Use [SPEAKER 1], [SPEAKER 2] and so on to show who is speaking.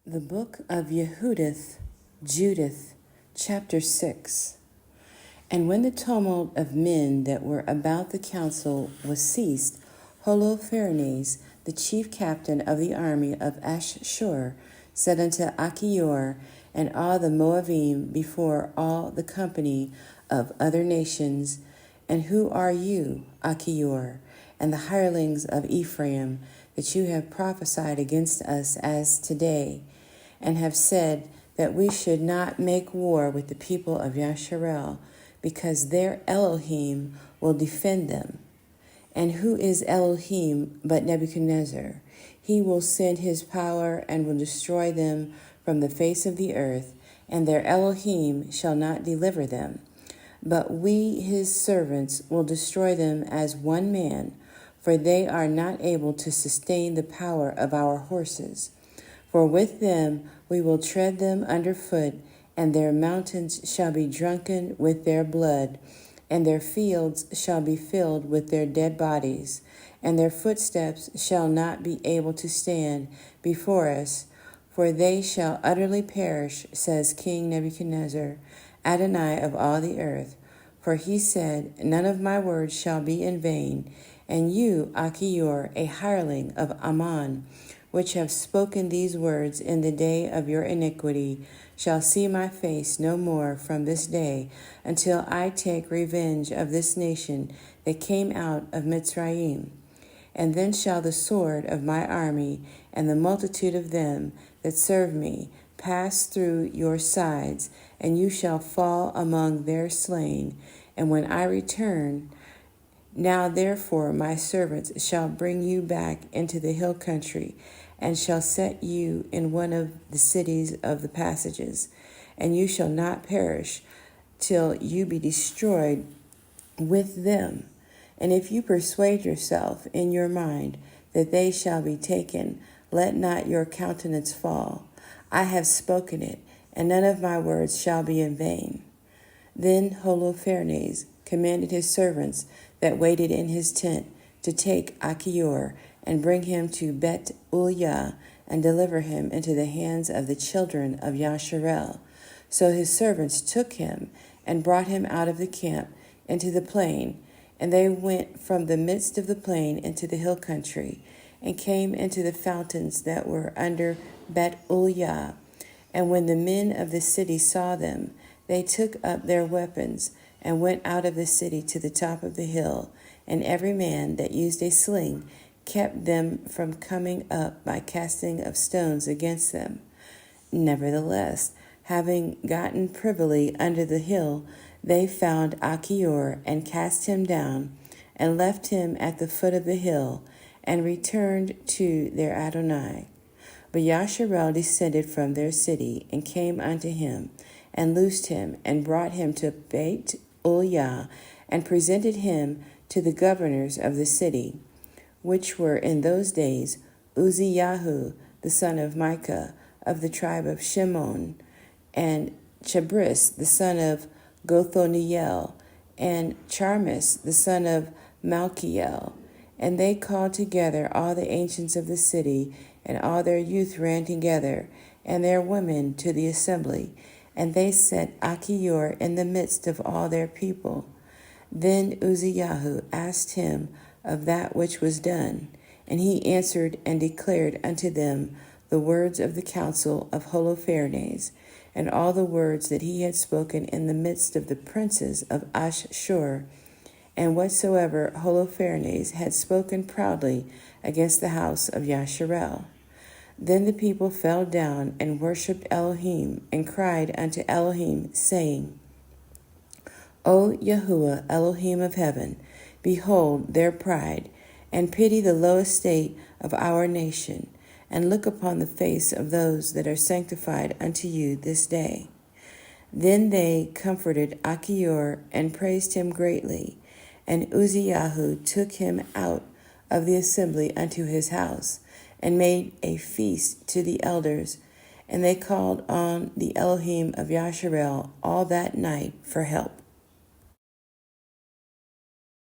[SPEAKER 1] The book of Yahudith, Judith, chapter 6. And when the tumult of men that were about the council was ceased, Holofernes, the chief captain of the army of Ashur, said unto Achior and all the Moabim before all the company of other nations, And who are you, Achior, and the hirelings of Ephraim, that you have prophesied against us as today, and have said that we should not make war with the people of Yasharel, because their Elohim will defend them? And who is Elohim but Nebuchadnezzar? He will send his power and will destroy them from the face of the earth, and their Elohim shall not deliver them. But we, his servants, will destroy them as one man, for they are not able to sustain the power of our horses. For with them we will tread them under foot, and their mountains shall be drunken with their blood, and their fields shall be filled with their dead bodies, and their footsteps shall not be able to stand before us, for they shall utterly perish, says King Nebuchadnezzar, Adonai of all the earth. For he said, None of my words shall be in vain, and you, Achior, a hireling of Ammon, which have spoken these words in the day of your iniquity, shall see my face no more from this day, until I take revenge of this nation that came out of Mitzrayim. And then shall the sword of my army and the multitude of them that serve me pass through your sides, and you shall fall among their slain. And when I return, now therefore my servants shall bring you back into the hill country, and shall set you in one of the cities of the passages, and you shall not perish till you be destroyed with them. And if you persuade yourself in your mind that they shall be taken, let not your countenance fall. I have spoken it, and none of my words shall be in vain. Then Holofernes commanded his servants that waited in his tent to take Achior and bring him to Bet-Uljah and deliver him into the hands of the children of Yasharel. So his servants took him and brought him out of the camp into the plain, and they went from the midst of the plain into the hill country, and came into the fountains that were under Bet-Uljah. And when the men of the city saw them, they took up their weapons and went out of the city to the top of the hill, and every man that used a sling kept them from coming up by casting of stones against them. Nevertheless, having gotten privily under the hill, they found Achior and cast him down, and left him at the foot of the hill, and returned to their Adonai. But Yasharel descended from their city, and came unto him, and loosed him, and brought him to Bet-Uljah, and presented him to the governors of the city, which were in those days Uzziyahu, the son of Micah, of the tribe of Shimon, and Chabris, the son of Gothoniel, and Charmis, the son of Malchiel. And they called together all the ancients of the city, and all their youth ran together, and their women to the assembly. And they set Achior in the midst of all their people. Then Uzziyahu asked him of that which was done, and he answered and declared unto them the words of the counsel of Holofernes, and all the words that he had spoken in the midst of the princes of Ashur, and whatsoever Holofernes had spoken proudly against the house of Yasharel. Then the people fell down and worshipped Elohim, and cried unto Elohim, saying, O Yahuwah, Elohim of heaven, behold their pride, and pity the low estate of our nation, and look upon the face of those that are sanctified unto you this day. Then they comforted Achior and praised him greatly, and Uzziyahu took him out of the assembly unto his house, and made a feast to the elders, and they called on the Elohim of Yasharel all that night for help.